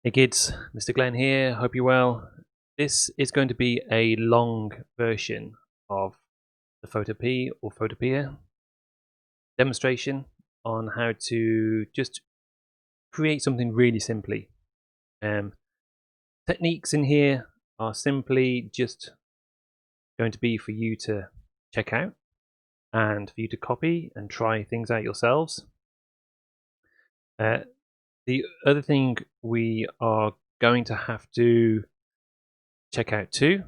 Hey kids, Mr. Glenn here, hope you're well. This is going to be a long version of the Photopea or Photopea demonstration on how to just create something really simply. Techniques in here are simply just going to be for you to check out and for you to copy and try things out yourselves. The other thing we are going to have to check out too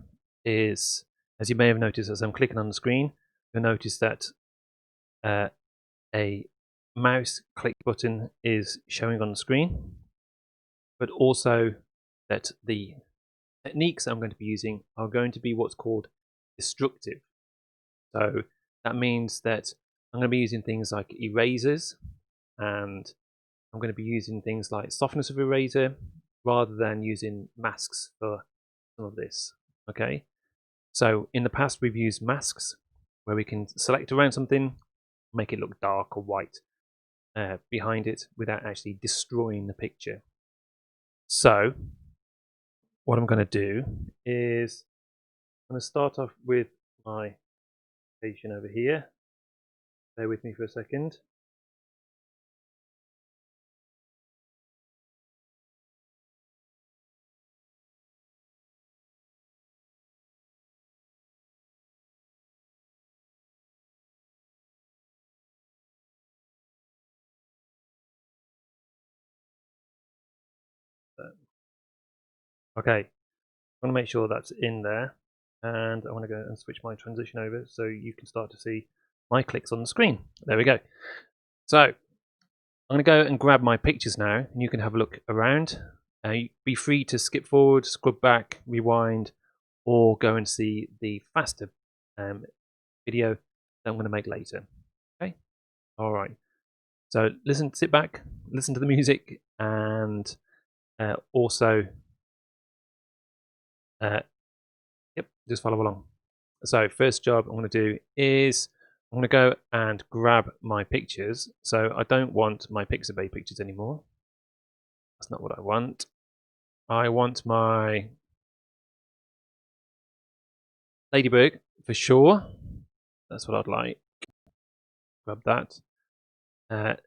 is, as you may have noticed as I'm clicking on the screen, you'll notice that a mouse click button is showing on the screen, but also that the techniques I'm going to be using are going to be what's called destructive. So that means that I'm going to be using things like erasers, and I'm going to be using things like softness of eraser rather than using masks for some of this. Okay, so in the past we've used masks where we can select around something, make it look dark or white behind it without actually destroying the picture. So what I'm going to do is I'm going to start off with my station over here. Bear with me for a second. Okay, I want to make sure that's in there, and I want to go and switch my transition over so you can start to see my clicks on the screen. There we go. So I'm going to go and grab my pictures now, and you can have a look around. Be free to skip forward, scrub back, rewind, or go and see the faster video that I'm going to make later. Okay, all right. So sit back, listen to the music, and also, yep, just follow along. So first job I'm going to do is I'm going to go and grab my pictures. So I don't want my Pixabay pictures anymore. That's not what I want. I want my ladybird for sure. That's what I'd like. Grab that.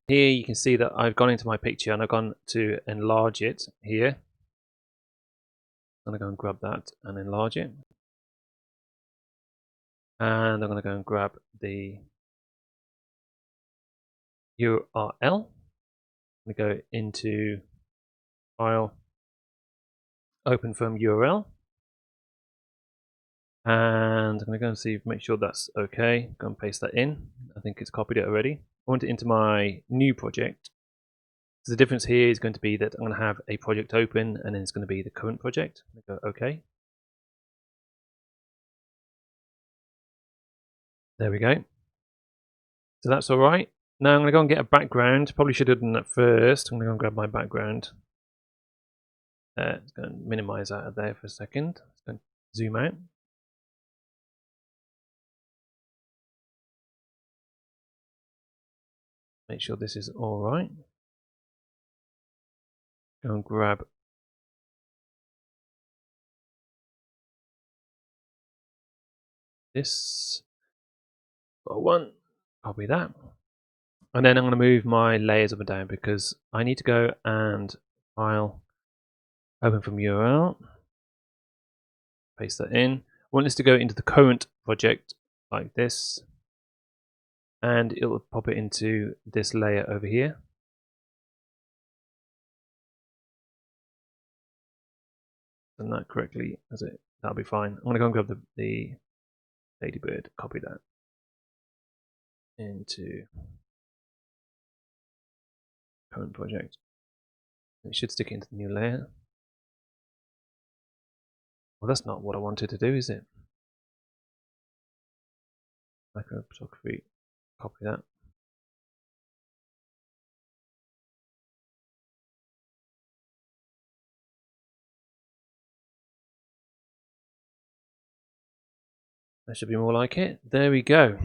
Here you can see that I've gone into my picture and I've gone to enlarge it here. I'm going to go and grab that and enlarge it. And I'm going to go and grab the URL. I'm going to go into File, Open from URL. And I'm going to go and see, make sure that's okay. Go and paste that in. I think it's copied it already. I want it into my new project. So the difference here is going to be that I'm going to have a project open and then it's going to be the current project. I'm going to go OK. There we go. So that's all right. Now I'm going to go and get a background. Probably should have done that first. I'm going to go and grab my background. Let's go and minimize that out there for a second. Let's go and zoom out. Make sure this is all right. Go and grab this. Got one. Copy that. And then I'm going to move my layers up and down because I need to go and file, open from URL, paste that in. I want this to go into the current project like this, and it will pop it into this layer over here. Done that correctly, that'll be fine. I'm going to go and grab the ladybird, copy that into current project. It should stick it into the new layer. Well, that's not what I wanted to do, is it? Micro photography, copy that. That should be more like it. There we go.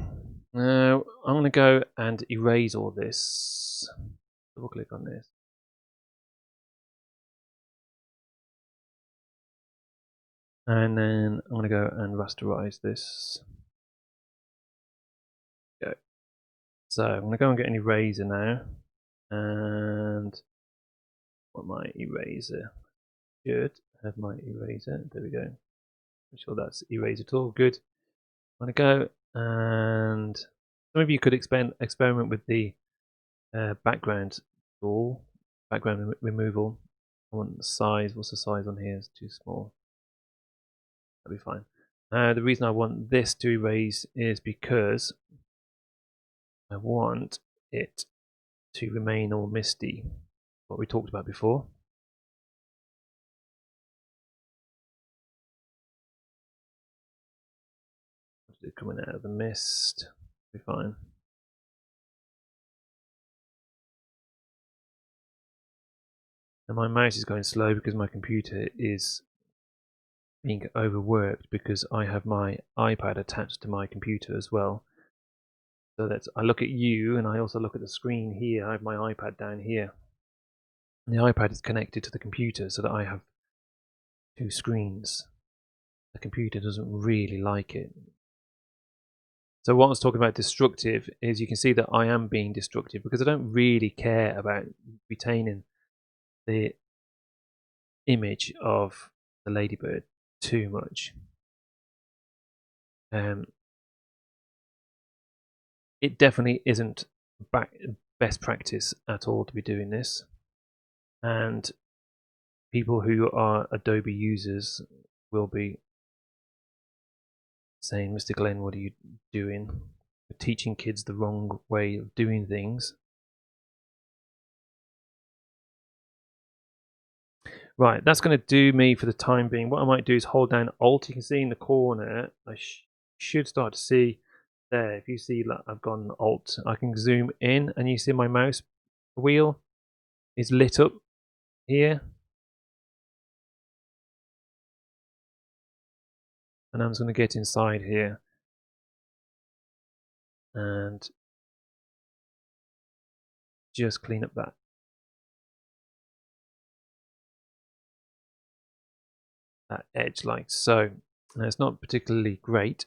Now I'm going to go and erase all this. Double click on this. And then I'm going to go and rasterize this. Go. So I'm going to go and get an eraser now. And what my eraser should have my eraser. There we go. Make sure that's erased at all. Good. I'm going to go and some of you could experiment with the background tool, background removal. I want the size. What's the size on here? It's too small. That'll be fine. The reason I want this to erase is because I want it to remain all misty. What we talked about before. Coming out of the mist. Be fine. And my mouse is going slow because my computer is being overworked because I have my iPad attached to my computer as well. So that I look at you and I also look at the screen here. I have my iPad down here. And the iPad is connected to the computer so that I have two screens. The computer doesn't really like it. So what I was talking about destructive is you can see that I am being destructive because I don't really care about retaining the image of the ladybird too much. It definitely isn't best practice at all to be doing this, and people who are Adobe users will be saying, Mr. Glenn, what are you doing? You're teaching kids the wrong way of doing things. Right, that's going to do me for the time being. What I might do is hold down Alt. You can see in the corner, I should start to see there. If you see, like, I've gone Alt, I can zoom in and you see my mouse wheel is lit up here. And I'm just going to get inside here and just clean up that edge like so. Now it's not particularly great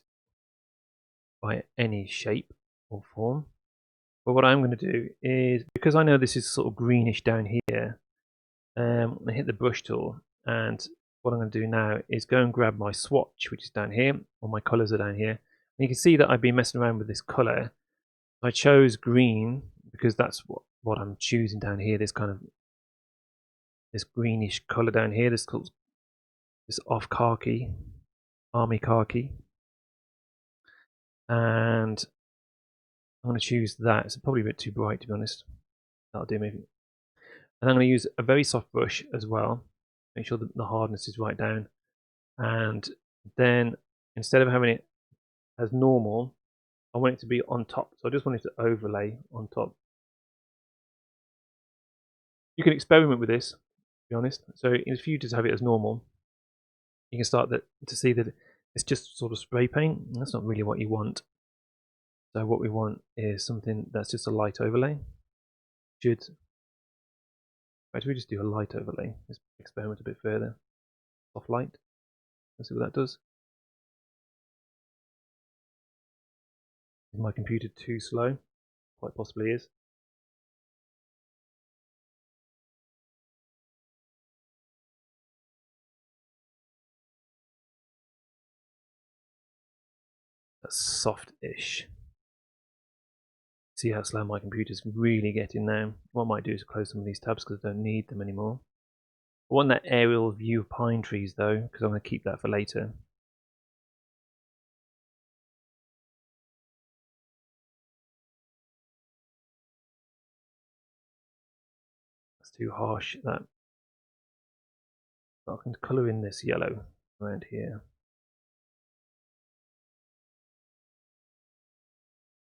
by any shape or form, but what I'm going to do is, because I know this is sort of greenish down here, I'm going to hit the brush tool, and what I'm going to do now is go and grab my swatch, which is down here, or my colors are down here. And you can see that I've been messing around with this color. I chose green because that's what I'm choosing down here, this kind of this greenish color down here, this off khaki, army khaki, and I'm going to choose that. It's probably a bit too bright, to be honest. That'll do maybe. And I'm going to use a very soft brush as well. Make sure that the hardness is right down. And then instead of having it as normal, I want it to be on top. So I just want it to overlay on top. You can experiment with this, to be honest. So if you just have it as normal, you can start to see that it's just sort of spray paint. That's not really what you want. So what we want is something that's just a light overlay. Should we just do a light overlay? Let's experiment a bit further. Soft light. Let's see what that does. Is my computer too slow? Quite possibly is. That's soft-ish. See how slow my computer's really getting now. What I might do is close some of these tabs because I don't need them anymore. I want that aerial view of pine trees though, because I'm going to keep that for later. That's too harsh. That I can colour in this yellow around here.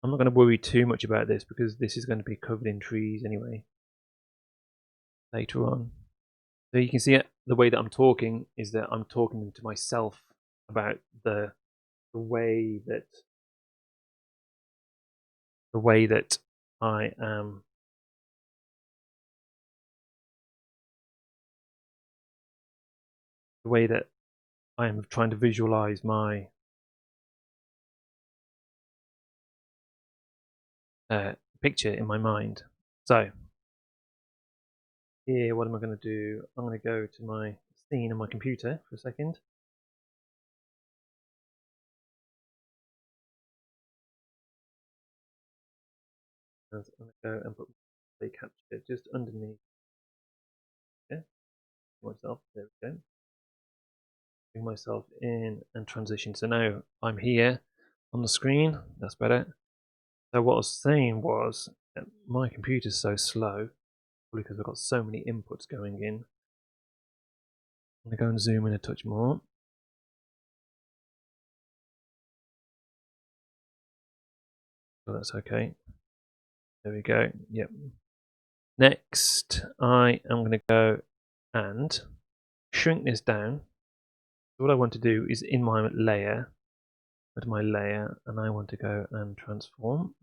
I'm not going to worry too much about this because this is going to be covered in trees anyway later on. So you can see the way that I'm talking is that I'm talking to myself about the way that I am the way that I am trying to visualize my picture in my mind. So here, what am I going to do? I'm going to go to my scene on my computer for a second. And I'm going to go and put play capture just underneath myself. There we go. Bring myself in and transition. So now I'm here on the screen. That's better. So what I was saying was that my computer's so slow because I've got so many inputs going in. I'm going to go and zoom in a touch more. So that's okay. There we go. Yep. Next, I am going to go and shrink this down. So what I want to do is in my layer, go to my layer, and I want to go and transform.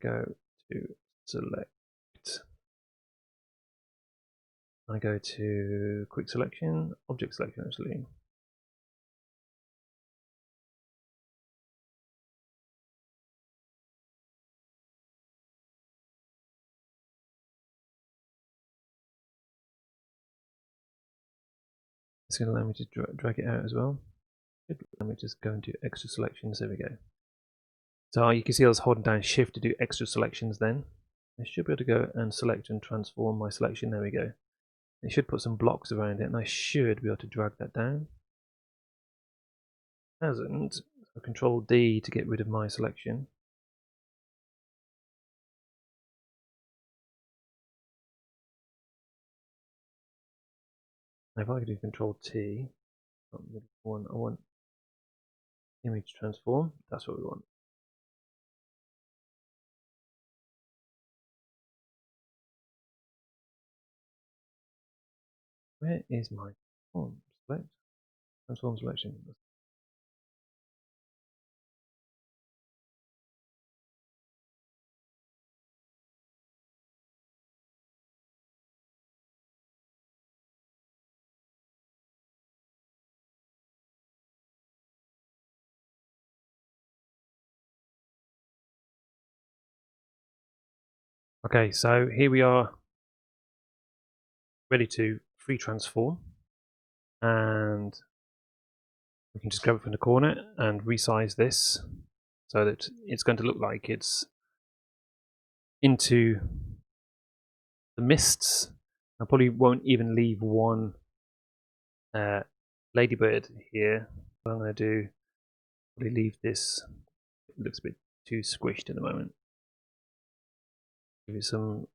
Go to select. I go to quick selection, object selection actually. It's going to allow me to drag it out as well. Let me just go into extra selections. There we go. So you can see I was holding down shift to do extra selections then. I should be able to go and select and transform my selection. There we go. It should put some blocks around it and I should be able to drag that down. It hasn't. So Control D to get rid of my selection. Now if I could do Control T, I want image transform. That's what we want. Where is my form? Select transform selection. Okay, so here we are ready to free transform, and we can just grab it from the corner and resize this so that it's going to look like it's into the mists. I probably won't even leave one ladybird here. What I'm going to do, probably leave this. It looks a bit too squished at the moment. Give it some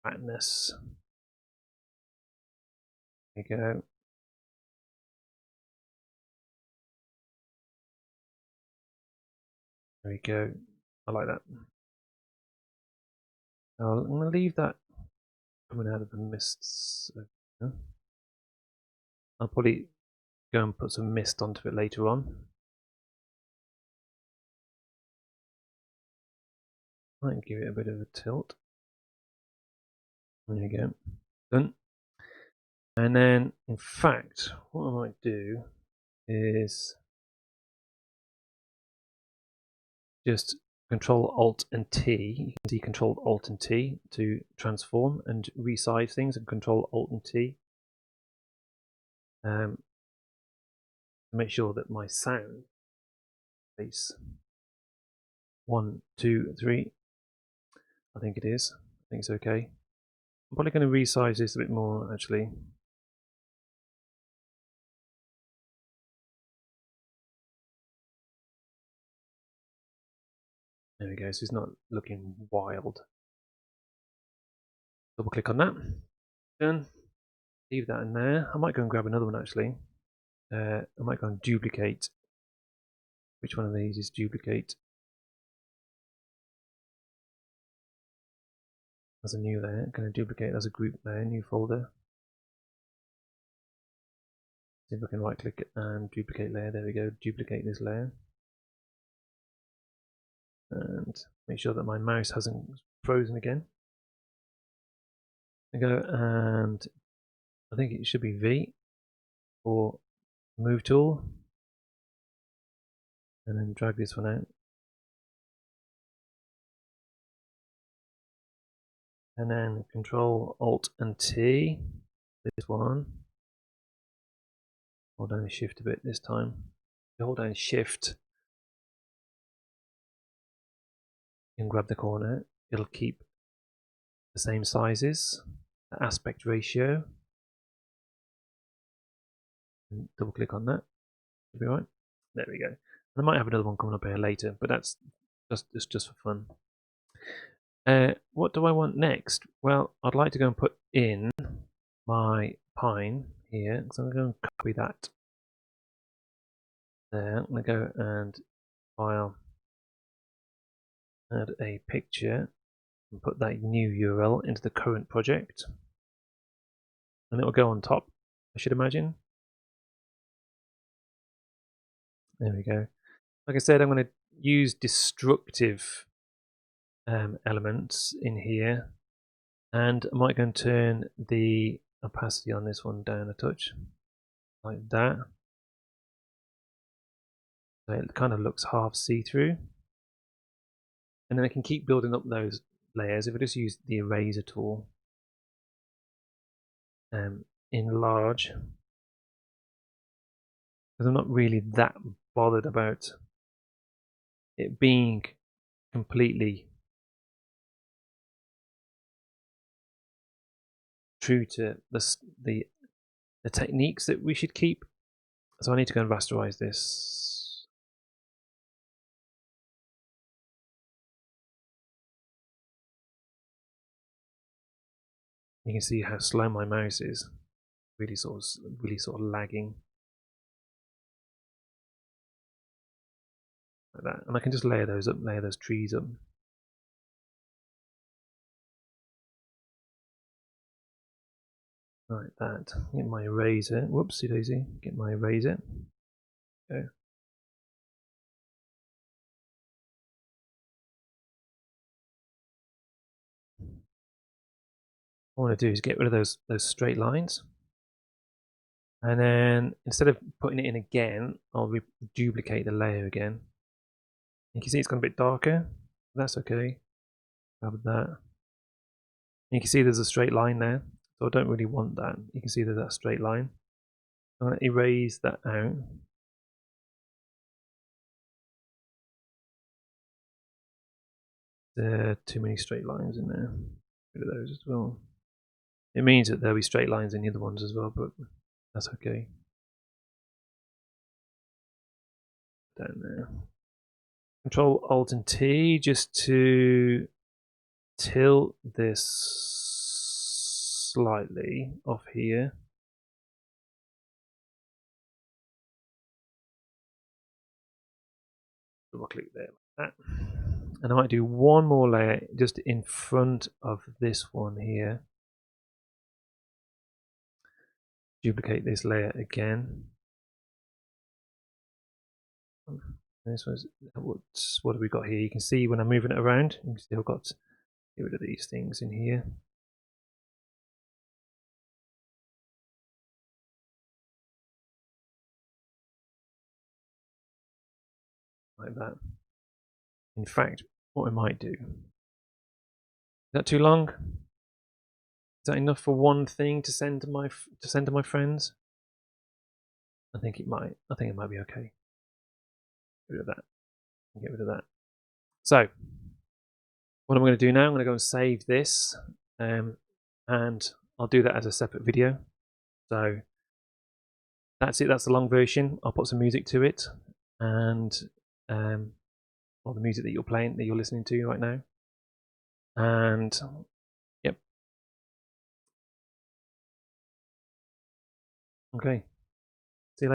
fatness. There you go. There we go. I like that. So I'm going to leave that coming out of the mists. I'll probably go and put some mist onto it later on. Might give it a bit of a tilt. There you go. Done. And then, in fact, what I might do is just Control Alt and T. You can see Control Alt and T to transform and resize things, and Control Alt and T to make sure that my sound base 1, 2, 3. I think it is. I think it's okay. I'm probably going to resize this a bit more actually. There we go. So it's not looking wild. Double click on that. Done. Leave that in there. I might go and grab another one actually. I might go and duplicate. Which one of these is duplicate? As a new layer. I'm going to duplicate as a group layer, new folder. See if I can right click it and duplicate layer. There we go. Duplicate this layer. And make sure that my mouse hasn't frozen again. I go and I think it should be V or move tool, and then drag this one out. And then Control Alt and T, this one. Hold down Shift a bit this time. Hold down Shift and grab the corner. It'll keep the same sizes, the aspect ratio. And double click on that. Should be right. There we go. And I might have another one coming up here later, but that's just for fun. What do I want next? Well, I'd like to go and put in my pine here, so I'm going to copy that there. I'm going to go and file, add a picture, and put that new URL into the current project, and it will go on top, I should imagine. There we go. Like I said, I'm going to use destructive elements in here, and I might go and turn the opacity on this one down a touch, like that. So it kind of looks half see-through. And then I can keep building up those layers if I just use the eraser tool. Enlarge. Because I'm not really that bothered about it being completely true to the techniques that we should keep. So I need to go and rasterize this. You can see how slow my mouse is. Really sort of lagging. Like that. And I can just layer those up, layer those trees up. Like that. Get my eraser. Whoopsie daisy. Get my eraser. Okay. What I want to do is get rid of those straight lines, and then instead of putting it in again, I'll duplicate the layer again. You can see it's gone a bit darker. That's okay. Grab that. You can see there's a straight line there, so I don't really want that. You can see there's that straight line. I'm going to erase that out. There are too many straight lines in there. Get rid of those as well. It means that there'll be straight lines in the other ones as well, but that's okay. Down there. Control Alt and T just to tilt this slightly off here. Double click there like that. And I might do one more layer just in front of this one here. Duplicate this layer again. This was what have we got here? You can see when I'm moving it around, you've still got to get rid of these things in here. Like that. In fact, what I might do. Is that too long? Is that enough for one thing to send to my friends? I think it might. I think it might be okay. Get rid of that. Get rid of that. So, what I'm going to do now, I'm going to go and save this, and I'll do that as a separate video. So that's it. That's the long version. I'll put some music to it, and or the music that you're playing, that you're listening to right now, and yep. Okay.